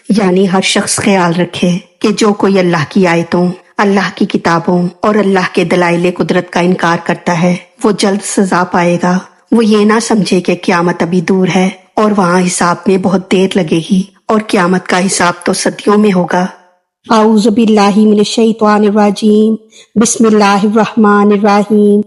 یعنی ہر شخص خیال رکھے کہ جو کوئی اللہ کی آیتوں، اللہ کی کتابوں اور اللہ کے دلائل قدرت کا انکار کرتا ہے وہ جلد سزا پائے گا۔ وہ یہ نہ سمجھے کہ قیامت ابھی دور ہے اور وہاں حساب میں بہت دیر لگے گی، اور قیامت کا حساب تو صدیوں میں ہوگا۔ اعوذ باللہ من الشیطان الرجیم، بسم اللہ الرحمن الرحیم۔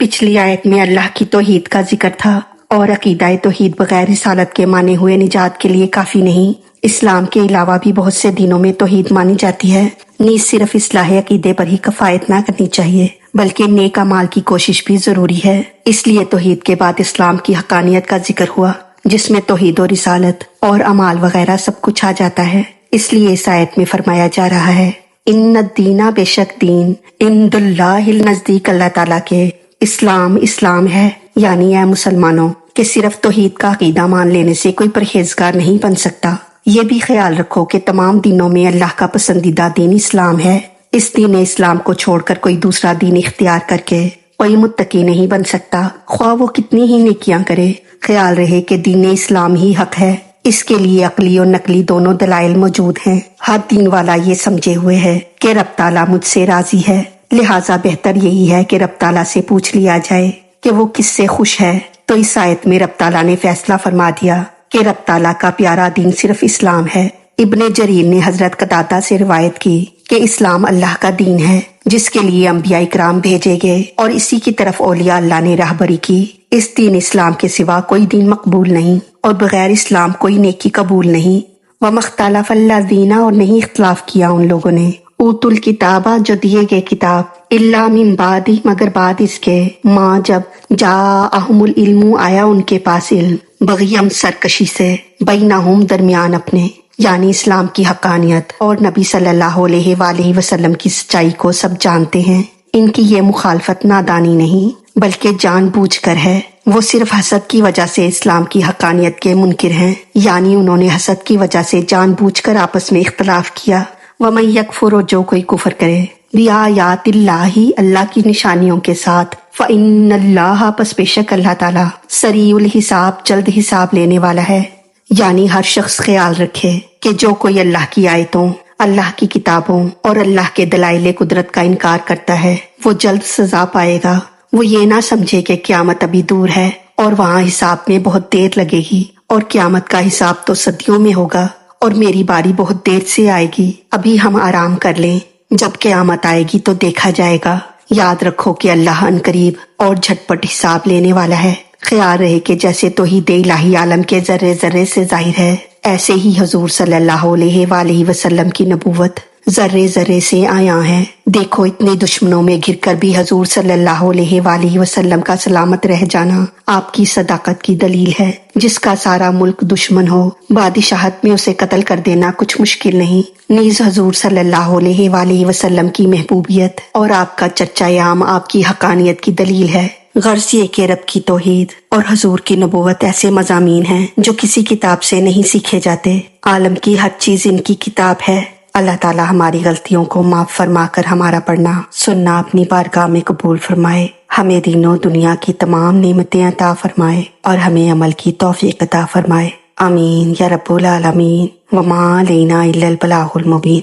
پچھلی آیت میں اللہ کی توحید کا ذکر تھا، اور عقیدہ توحید بغیر رسالت کے مانے ہوئے نجات کے لیے کافی نہیں۔ اسلام کے علاوہ بھی بہت سے دینوں میں توحید مانی جاتی ہے، نیز صرف اصلاح عقیدے پر ہی کفایت نہ کرنی چاہیے بلکہ نیک اعمال کی کوشش بھی ضروری ہے۔ اس لیے توحید کے بعد اسلام کی حقانیت کا ذکر ہوا، جس میں توحید و رسالت اور اعمال وغیرہ سب کچھ آ جاتا ہے۔ اس لیے اس آیت میں فرمایا جا رہا ہے، ان الدین، بے شک دین، عند اللہ، نزدیک اللہ تعالیٰ کے، اسلام ہے۔ یعنی اے مسلمانوں کہ صرف توحید کا عقیدہ مان لینے سے کوئی پرہیزگار نہیں بن سکتا۔ یہ بھی خیال رکھو کہ تمام دینوں میں اللہ کا پسندیدہ دین اسلام ہے۔ اس دین اسلام کو چھوڑ کر کوئی دوسرا دین اختیار کر کے کوئی متقی نہیں بن سکتا، خواہ وہ کتنی ہی نیکیاں کرے۔ خیال رہے کہ دین اسلام ہی حق ہے، اس کے لیے عقلی اور نقلی دونوں دلائل موجود ہیں۔ ہر دین والا یہ سمجھے ہوئے ہے کہ رب تعالیٰ مجھ سے راضی ہے، لہٰذا بہتر یہی ہے کہ رب تعالیٰ سے پوچھ لیا جائے کہ وہ کس سے خوش ہے۔ تو اس آیت میں رب تعالیٰ نے فیصلہ فرما دیا کہ رب تعالیٰ کا پیارا دین صرف اسلام ہے۔ ابن جریر نے حضرت قتادہ سے روایت کی کہ اسلام اللہ کا دین ہے جس کے لیے انبیاء اکرام بھیجے گئے، اور اسی کی طرف اولیاء اللہ نے راہبری کی۔ اس دین اسلام کے سوا کوئی دین مقبول نہیں، اور بغیر اسلام کوئی نیکی قبول نہیں۔ وَمَا اخْتَلَفَ الَّذِينَ، اور نہیں اختلاف کیا ان لوگوں نے، اوتوا الکتاب، جو دیے گئے کتاب، الا من بعد، مگر بعد اس کے، ماں جب جاءہم العلم، آیا ان کے پاس علم، بغیم، سرکشی سے، بینہم، درمیان اپنے، یعنی اسلام کی حقانیت اور نبی صلی اللہ علیہ وآلہ وسلم کی سچائی کو سب جانتے ہیں۔ ان کی یہ مخالفت نادانی نہیں بلکہ جان بوجھ کر ہے۔ وہ صرف حسد کی وجہ سے اسلام کی حقانیت کے منکر ہیں، یعنی انہوں نے حسد کی وجہ سے جان بوجھ کر آپس میں اختلاف کیا۔ وَمَن يَكْفُرْ، جو کوئی کفر کرے، بِآیاتِ اللہ، اللہ کی نشانیوں کے ساتھ، فَإِنَّ اللَّهَ، پس بے شک اللہ تعالیٰ، سریع الحساب، جلد حساب لینے والا ہے۔ یعنی ہر شخص خیال رکھے کہ جو کوئی اللہ کی آیتوں، اللہ کی کتابوں اور اللہ کے دلائل قدرت کا انکار کرتا ہے وہ جلد سزا پائے گا۔ وہ یہ نہ سمجھے کہ قیامت ابھی دور ہے اور وہاں حساب میں بہت دیر لگے گی، اور قیامت کا حساب تو صدیوں میں ہوگا، اور میری باری بہت دیر سے آئے گی۔ ابھی ہم آرام کر لیں، جب قیامت آئے گی تو دیکھا جائے گا۔ یاد رکھو کہ اللہ عنقریب اور جھٹ پٹ حساب لینے والا ہے۔ خیال رہے کہ جیسے توحید الہی عالم کے ذرے ذرے سے ظاہر ہے، ایسے ہی حضور صلی اللہ علیہ وآلہ وسلم کی نبوت ذرے ذرے سے آیا ہے۔ دیکھو اتنے دشمنوں میں گھر کر بھی حضور صلی اللہ علیہ وآلہ وسلم کا سلامت رہ جانا آپ کی صداقت کی دلیل ہے۔ جس کا سارا ملک دشمن ہو، بادشاہت میں اسے قتل کر دینا کچھ مشکل نہیں۔ نیز حضور صلی اللہ علیہ وآلہ وسلم کی محبوبیت اور آپ کا چرچا عام آپ کی حقانیت کی دلیل ہے۔ غرض یہ کہ رب کی توحید اور حضور کی نبوت ایسے مضامین ہیں جو کسی کتاب سے نہیں سیکھے جاتے۔ عالم کی ہر چیز ان کی کتاب ہے۔ اللہ تعالی ہماری غلطیوں کو معاف فرما کر ہمارا پڑھنا سننا اپنی بارگاہ میں قبول فرمائے، ہمیں دین و دنیا کی تمام نعمتیں عطا فرمائے اور ہمیں عمل کی توفیق عطا فرمائے۔ آمین یا رب العالمین۔ وما علینا الا البلاغ المبین۔